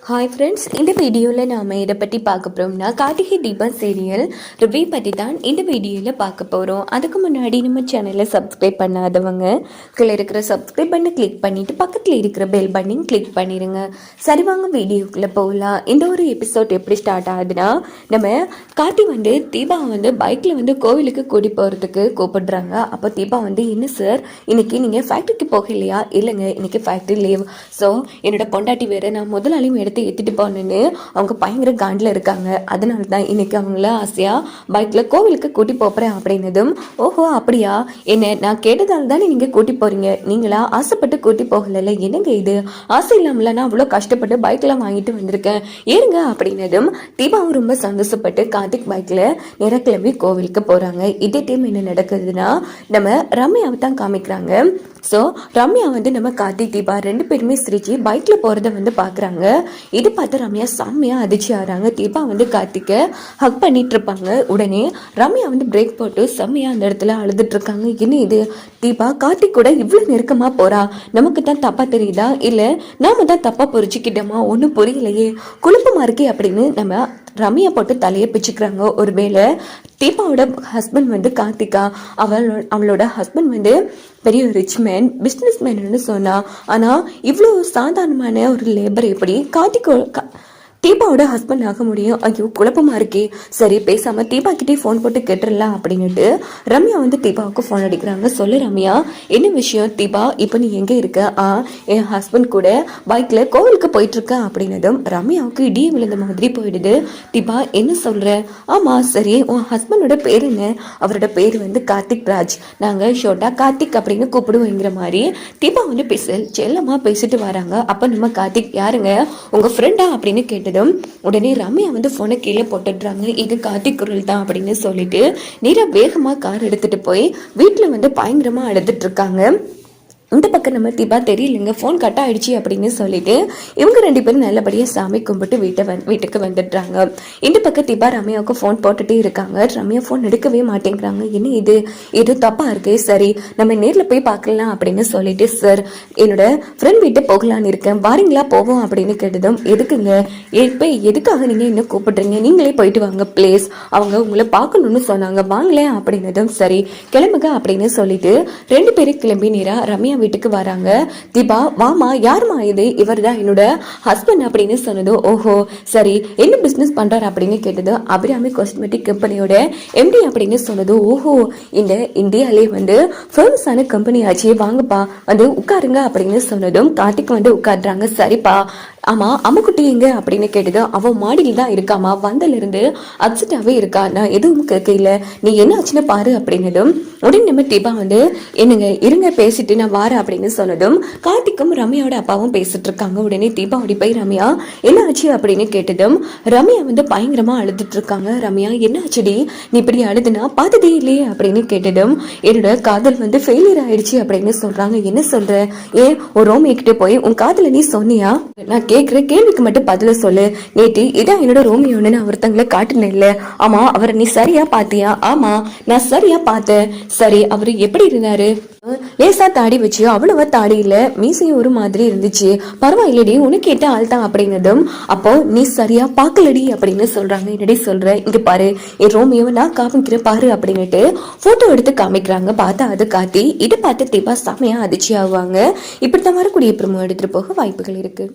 Hi friends, இந்த வீடியோவில் நாம் இதை பற்றி பார்க்க போகிறோம்னா கார்த்திகை தீபம் சீரியல் ரிவ்யூ பற்றி தான் இந்த வீடியோவில் பார்க்க போகிறோம். அதுக்கு முன்னாடி நம்ம சேனலை சப்ஸ்கிரைப் பண்ணாதவங்க கீழே இருக்கிற சப்ஸ்கிரைப் பண்ணி கிளிக் பண்ணிவிட்டு பக்கத்தில் இருக்கிற பெல் பட்டனையும் கிளிக் பண்ணிடுங்க. சரி, வாங்க வீடியோக்குள்ளே போகலாம். இந்த ஒரு எபிசோட் எப்படி ஸ்டார்ட் ஆகுதுன்னா, நம்ம கார்த்தி தீபா பைக்கில் கோவிலுக்கு கூட்டி போகிறதுக்கு கூப்பிடுறாங்க. அப்போ தீபா என்ன சார் இன்னைக்கு நீங்கள் ஃபேக்ட்ரிக்கு போகலையா? இல்லைங்க, இன்னைக்கு ஃபேக்ட்ரி லீவ். ஸோ என்னோட பொண்டாட்டி வேறு நான் முதலாளியும் எடுத்து ஏற்றிட்டு போனேன்னு அவங்க பயங்கர காண்டில் இருக்காங்க. அதனால தான் இன்னைக்கு அவங்கள ஆசையாக பைக்கில் கோவிலுக்கு கூட்டி போகிறேன் அப்படின்னதும், ஓஹோ அப்படியா, என்ன நான் கேட்டதால தானே நீங்கள் கூட்டி போகிறீங்க, நீங்களா ஆசைப்பட்டு கூட்டி போகல, என்னங்க இது ஆசை இல்லாமல நான் அவ்வளோ கஷ்டப்பட்டு பைக்கெலாம் வாங்கிட்டு வந்திருக்கேன் ஏறுங்க அப்படின்னதும் தீபாவும் ரொம்ப சந்தோஷப்பட்டு கார்த்திக் பைக்கில் நேராக கிளம்பி கோவிலுக்கு போகிறாங்க. இதே டைம் என்ன நடக்குதுன்னா, நம்ம ரம்யாவை தான் காமிக்கிறாங்க. ஸோ ரம்யா நம்ம கார்த்திக் தீபா ரெண்டு பேருமே சிரிச்சு பைக்கில் போகிறத பார்க்குறாங்க. இது பார்த்து ரம்யா செம்மையாக அதிர்ச்சி ஆகிறாங்க. தீபா கார்த்திகை ஹக் பண்ணிட்டு இருப்பாங்க. உடனே ரம்யா பிரேக் போட்டு செம்மையாக அந்த இடத்துல அழுதுட்டு இருக்காங்க. என்ன இது, தீபா கார்த்திக் கூட இவ்வளோ நெருக்கமாக போகிறா, நமக்கு தான் தப்பாக தெரியுதா இல்லை நாம தான் தப்பாக பொறிச்சிக்கிட்டோமா, ஒன்றும் புரியலையே, குழப்பமாக இருக்கே அப்படின்னு நம்ம ரம்யா போட்டு தலையை பிச்சுக்கிறாங்க. ஒருவேளை தீபாவோட ஹஸ்பண்ட் கார்த்திகா, அவளோட ஹஸ்பண்ட் பெரிய ரிச் மேன், பிஸ்னஸ் மேன்னு சொன்னா, ஆனால் இவ்வளோ சாதாரணமான ஒரு லேபர் எப்படி தீபாவோட ஹஸ்பண்ட் ஆக முடியும்? ஐயோ குழப்பமா இருக்கே. சரி, பேசாம தீபா கிட்டே ஃபோன் போட்டு கேட்டுடலாம் அப்படின்னுட்டு ரம்யா தீபாவுக்கு ஃபோன் அடிக்கிறாங்க. சொல்லு ரம்யா, என்ன விஷயம்? தீபா, இப்போ நீ எங்கே இருக்க? என் ஹஸ்பண்ட் கூட பைக்ல கோவிலுக்கு போயிட்டு இருக்க அப்படின்னதும் ரம்யாவுக்கு இடியே விழுந்த மாதிரி போயிடுது. தீபா, என்ன சொல்ற? ஆமா, சரி, உன் ஹஸ்பண்டோட பேர் என்ன? அவரோட பேர் கார்த்திக் ராஜ், நாங்க ஷோட்டா கார்த்திக் அப்படின்னு கூப்பிடுவோங்கிற மாதிரி தீபா செல்லமா பேசிட்டு வராங்க. அப்ப நம்ம கார்த்திக் யாருங்க, உங்க ஃப்ரெண்டா அப்படின்னு கேட்டு உடனே ரம்யா போனை கீழே போட்டுடுறாங்க. இது கார்த்திக் குரல் தான் அப்படின்னு சொல்லிட்டு நேரா வேகமா கார் எடுத்துட்டு போய் வீட்டுல பயங்கரமா அழுதுட்டு இருக்காங்க. இந்த பக்கம் நம்ம தீபா தெரியலங்க, ஃபோன் கட் ஆயிடுச்சு அப்படின்னு சொல்லிட்டு இவங்க ரெண்டு பேரும் நல்லபடியாக சாமி கும்பிட்டு வீட்டுக்கு வந்துடுறாங்க. இந்த பக்கம் தீபா ரம்யாவுக்கு ஃபோன் போட்டுட்டே இருக்காங்க. ரம்யா ஃபோன் எடுக்கவே மாட்டேங்கிறாங்க. என்ன இது, ஏதோ தப்பா இருக்கு. சரி, நம்ம நேரில் போய் பார்க்கலாம் அப்படின்னு சொல்லிட்டு, சார் என்னோட ஃப்ரெண்ட் வீட்டு போகலான்னு இருக்கேன், வாரீங்களா போவோம் அப்படின்னு கேட்டதும், எதுக்குங்க, இப்போ எதுக்காக நீங்க என்ன கூப்பிடுறீங்க, நீங்களே போயிட்டு வாங்க பிளேஸ், அவங்க உங்களை பார்க்கணும்னு சொன்னாங்க, வாங்களேன் அப்படின்னதும், சரி கிளம்புங்க அப்படின்னு சொல்லிட்டு ரெண்டு பேரும் கிளம்பி நேரா ரம்யா வீட்டுக்கு வராங்க. தீபா, வாமா, யாருமா இது? இவர் தான் என்னோட ஹஸ்பண்ட் அப்படின்னு சொன்னது. ஓஹோ சரி, என்ன பிசினஸ் பண்றாரு அப்படின்னு கேட்டது. அபிராமி காஸ்மெட்டிக் கம்பெனியோட எம்டி அப்படின்னு சொன்னது. ஓஹோ, இந்த இந்தியாலே ஃபேமஸான கம்பெனி ஆச்சு, வாங்கப்பா உட்காருங்க அப்படின்னு சொன்னதும் கார்த்திக் உட்காடுறாங்க. சரிப்பா, ஆமா அம்முக்குட்டி எங்க அப்படின்னு கேட்டது. அவன் மாடியில் தான் இருக்காமா, வந்தல இருந்து அப்செட்டாவே இருக்கா, நான் எதுவும் கேட்கல, நீ என்ன ஆச்சுன்னு பாரு அப்படின்னதும் உடனே நம்ம தீபா என்னங்க இருங்க பேசிட்டு நான் வாரேன் அப்படின்னு சொன்னதும் கார்த்திக்கும் ரம்யாவோட அப்பாவும் பேசிட்டு இருக்காங்க. உடனே தீபா ஓடி போய் ரம்யா என்ன ஆச்சு அப்படின்னு கேட்டதும் ரம்யா பயங்கரமா அழுதுட்டு இருக்காங்க. ரம்யா, என்ன ஆச்சுடி, நீ இப்படி அழுதுனா பார்த்ததே இல்லையே அப்படின்னு கேட்டதும், என்னோட காதல் ஃபெயிலியர் ஆயிடுச்சு அப்படின்னு சொல்றாங்க. என்ன சொல்ற? ஏன் ஒரு ரோமியா கிட்ட போய் உன் காதல நீ சொன்னியா? நான் கேட்கிற கேள்விக்கு மட்டும் பதில சொல்லு. நேற்று இதான் என்னோட ரோமியோன்னு நான் ஒருத்தங்களை காட்டினேன் இல்ல, ஆமா அவரை நீ சரியா பாத்தியா? ஆமா நான் சரியா பார்த்தேன். சரி, அவரு எப்படி இருந்தாரு? லேசா தாடி வச்சு, அவ்வளவா தாடி இல்ல, மீசையும் ஒரு மாதிரி இருந்துச்சு, பரவாயில்லடி, உனக்கு கேட்ட ஆள் தான் அப்படின்னதும், அப்போ நீ சரியா பாக்கலடி அப்படின்னு சொல்றாங்க. என்னடி சொல்ற? இங்க பாரு, என் ரோமியோவை நான் காமிக்கிறேன் பாரு அப்படின்னுட்டு போட்டோ எடுத்து காமிக்கிறாங்க. பார்த்தா அது காத்தி. இதை பார்த்து தீபா செமையா அதிர்ச்சி ஆகுவாங்க. இப்படித்தான் வரக்கூடிய பிரமோ எடுத்துட்டு போக வாய்ப்புகள் இருக்கு.